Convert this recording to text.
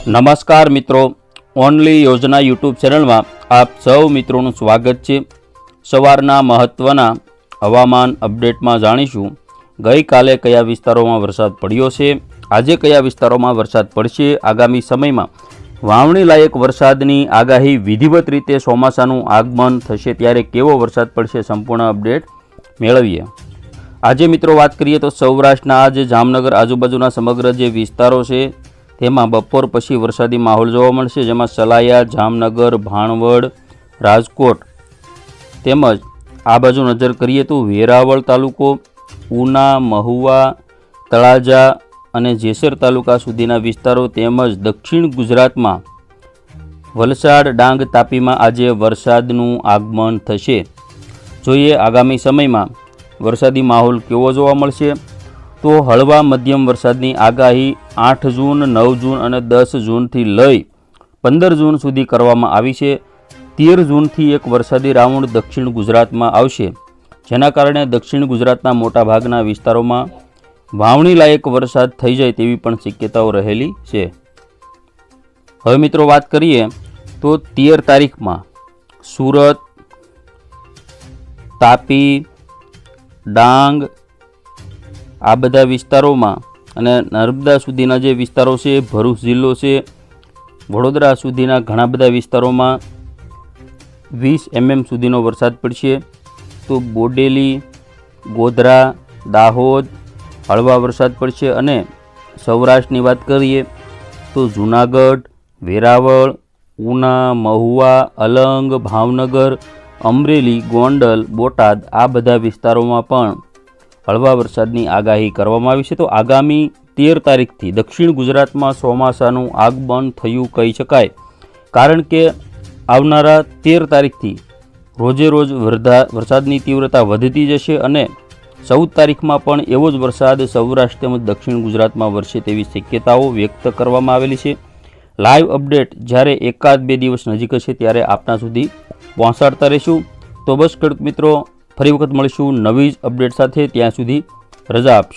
નમસ્કાર મિત્રો, ઓનલી યોજના યુટ્યુબ ચેનલમાં આપ સૌ મિત્રોનું સ્વાગત છે। સવારના મહત્ત્વના હવામાન અપડેટમાં જાણીશું ગઈકાલે કયા વિસ્તારોમાં વરસાદ પડ્યો છે, આજે કયા વિસ્તારોમાં વરસાદ પડશે, આગામી સમયમાં વાવણી લાયક વરસાદની આગાહી, વિધિવત રીતે ચોમાસાનું આગમન થશે ત્યારે કેવો વરસાદ પડશે, સંપૂર્ણ અપડેટ મેળવીએ। આજે મિત્રો વાત કરીએ તો સૌરાષ્ટ્રના આજે જામનગર આજુબાજુના સમગ્ર જે વિસ્તારો છે તેમાં બપોર પછી વરસાદી માહોલ જોવા મળશે, જેમાં સલાયા, જામનગર, ભાણવડ, રાજકોટ તેમજ આ બાજુ નજર કરીએ તો વેરાવળ તાલુકો, ઉના, મહુવા, તળાજા અને જેસર તાલુકા સુધીના વિસ્તારો તેમજ દક્ષિણ ગુજરાતમાં વલસાડ, ડાંગ, તાપીમાં આજે વરસાદનું આગમન થશે। જોઈએ આગામી સમયમાં વરસાદી માહોલ કેવો જોવા મળશે તો હળવા મધ્યમ વરસાદની આગાહી 8 જૂન, 9 જૂન અને 10 જૂનથી લઈ 15 જૂન સુધી કરવામાં આવી છે। 13 જૂનથી એક વરસાદી રાઉન્ડ દક્ષિણ ગુજરાતમાં આવશે, જેના કારણે દક્ષિણ ગુજરાતના મોટાભાગના વિસ્તારોમાં વાવણી લાયક વરસાદ થઈ જાય તેવી પણ શક્યતાઓ રહેલી છે। હવે મિત્રો વાત કરીએ તો 13 તારીખમાં સુરત, તાપી, ડાંગ આ બધા વિસ્તારોમાં અને નર્મદા સુધીના જે વિસ્તારો છે, ભરૂચ જિલ્લો છે, વડોદરા સુધીના ઘણા બધા વિસ્તારોમાં 20 mm સુધીનો વરસાદ પડશે। તો બોડેલી, ગોધરા, દાહોદ હળવા વરસાદ પડશે અને સૌરાષ્ટ્રની વાત કરીએ તો જૂનાગઢ, વેરાવળ, ઉના, મહુવા, અલંગ, ભાવનગર, અમરેલી, ગોંડલ, બોટાદ આ બધા વિસ્તારોમાં પણ હળવા વરસાદની આગાહી કરવામાં આવી છે। તો આગામી 13 તારીખથી દક્ષિણ ગુજરાતમાં ચોમાસાનું આગમન થયું કહી શકાય, કારણ કે આવનારા 13 તારીખથી રોજે રોજ વરસાદની તીવ્રતા વધતી જશે અને 14 તારીખમાં પણ એવો જ વરસાદ સૌરાષ્ટ્ર તેમજ દક્ષિણ ગુજરાતમાં વરસે તેવી શક્યતાઓ વ્યક્ત કરવામાં આવેલી છે। લાઈવ અપડેટ જ્યારે એકાદ બે દિવસ નજીક હશે ત્યારે આપના સુધી પહોંચાડતા રહીશું। તો બસ ખેડૂત મિત્રો, ફરી વખત મળીશું નવી જ અપડેટ સાથે, ત્યાં સુધી રજા આપશો।